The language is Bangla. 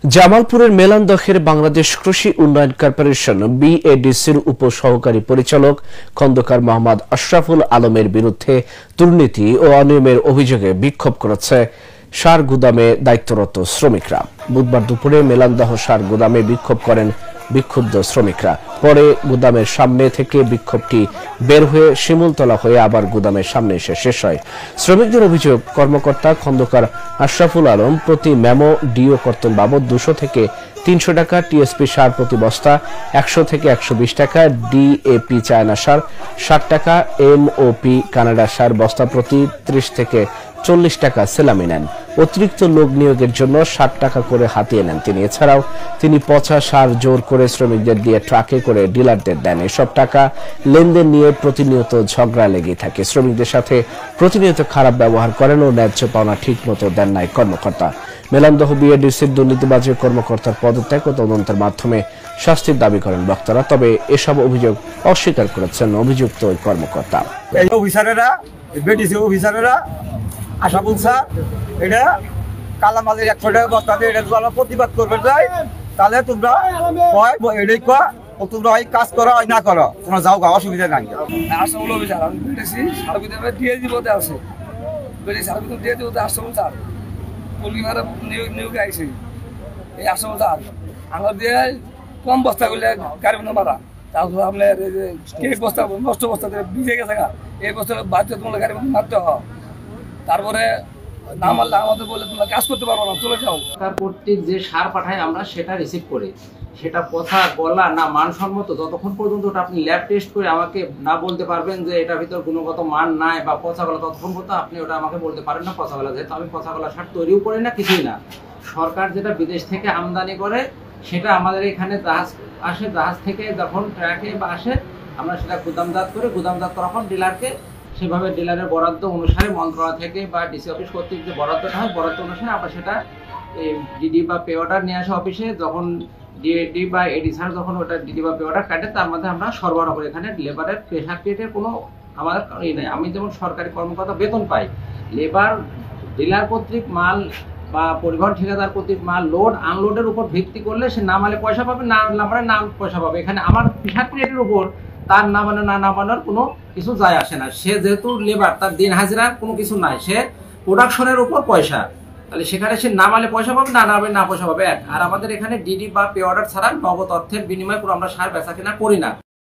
জামালপুরের মেলান্দহের বাংলাদেশ কৃষি উন্নয়ন কর্পোরেশন বিএডিসির উপসহকারী পরিচালক খন্দকার মোহাম্মদ আশরাফুল আলমের বিরুদ্ধে দুর্নীতি ও অনিয়মের অভিযোগে বিক্ষোভ করেছে সার গুদামে দায়িত্বরত শ্রমিকরা। বুধবার দুপুরে মেলান্দহ সার গুদামে বিক্ষোভ করেন বিক্ষুব্ধ শ্রমিকরা। পরে গুদামের সামনে থেকে বিক্ষোভটি বের হয়ে শিমুলতলা হয়ে আবার গুদামের সামনে এসে শেষ হয়। শ্রমিকদের অভিযোগ, কর্মকর্তা খন্দকার আশরাফুল আলম প্রতি মেমো ডিও কর্তন বাবদ 200 থেকে 300 টাকা, টিএসপি সার প্রতি বস্তা 100 থেকে 120 টাকা, ডিএপি চায়না সার 60 টাকা, এমওপি কানাডা সার বস্তা প্রতি 30 থেকে 40 টাকা সেলামি নেন। অতিরিক্ত লোক নিয়োগের জন্য 60 টাকা করে হাতিয়ে নেন তিনি। এছাড়াও তিনি পচা সার জোর করে শ্রমিকদের দিয়ে ট্রাকে করে ডিলারদের দেন। এসব টাকা লেনদেন নিয়ে প্রতিনিয়ত ঝগড়া লেগে থাকে। শ্রমিকদের সাথে প্রতিনিয়ত খারাপ ব্যবহার করেন ও ন্যায্য পাওনা ঠিক মতো দেন নাই কর্মকর্তা। মেলান্দহ বিএডিসির দুর্নীতিবাজ কর্মকর্তার পদত্যাগ ও তদন্তের মাধ্যমে শাস্তির দাবি করেন বক্তারা। তবে এসব অভিযোগ অস্বীকার করেছেন অভিযুক্ত ওই কর্মকর্তা। আশরাফুল স্যার এটা কালামালের 100 টাকা বস্তা দিয়ে এটা তোমরা প্রতিবাদ করবে যাই, তাহলে তোমরা এটাই তোমরা হয় কাজ করো হয় না করো, তোমরা যাও গা, অসুবিধা নাই। আশরাফুল অফিসার আমি বেটেছি সার্ভিসে দিয়ে দিবতে আছে, বেটেছি সার্ভিসে দিয়ে দিবতে আশরাফুল স্যার কলকাতা নিয়োগে আইছে। এই আশরাফুল স্যার আমার দিয়ে কম বস্তা করলে গাড়ি মারা, তারপর আপনার কেক বস্তা নষ্ট বস্তা ভিজে গেছে, এই বস্তা বাধ্য তোমার গাড়ি মারতে হয়। তারপরে না মারলে আমাদের বলে তোমরা কাজ করতে পারবো না, চলে যাও। তার কর্তৃক যে সার পাঠায় আমরা সেটা রিসিভ করি, সেটা পচা গলা না মানসম্মত যতক্ষণ পর্যন্ত ওটা আপনি ল্যাব টেস্ট করে আমাকে না বলতে পারবেন যে এটার ভিতর গুণগত মান নাই বা পচা গলা, ততক্ষণ পর্যন্ত আপনি ওটা আমাকে বলতে পারেন না পচা গলা। যেহেতু আমি পচা গলা সার তৈরিও করি না, কিছুই না। সরকার যেটা বিদেশ থেকে আমদানি করে সেটা আমাদের এখানে জাহাজ আসে, জাহাজ থেকে যখন ট্রাকে বা আসে আমরা সেটা গুদামজাত করে, গুদামজাত করার পর ডিলারকে সেভাবে ডিলারের বরাদ্দ অনুসারে মন্ত্রণালয় থেকে বা ডিসি অফিস কর্তৃক যে বরাদ্দটা হয় বরাদ্দ অনুসারে আমরা সেটা ডিডি বা পে অর্ডার নিয়ে আসে অফিসে। যখন ডিএডি বা এডি স্যার যখন ওটা ডিডি বা পে অর্ডার কাটে তার মধ্যে আমরা সরবরাহ করি। এখানে লেবারের প্রেশার ক্রিয়েটের কোনো আমাদের নেই। আমি যেমন সরকারি কর্মকর্তা বেতন পাই, লেবার ডিলার কর্তৃক মাল বা পরিবহন ঠিকাদার কর্তৃক মাল লোড আনলোডের উপর ভিত্তি করলে সে নামালে পয়সা পাবে, না নামালে না পয়সা পাবে। এখানে আমার প্রেশার ক্রিয়েটের উপর তার নামানো না নামানোর কোনো কিছু যায় আসে না। সে যেহেতু লেবার, তার দিন হাজিরা কোনো কিছু নাই, সে প্রোডাকশনের উপর পয়সা, তাহলে সেখানে সে নামালে পয়সা পাবে, না নামালে না পয়সা পাবে। আর আমাদের এখানে ডিডি বা পে অর্ডার ছাড়া নগদ অর্থের বিনিময়ে আমরা সার বেচা কেনা করি না।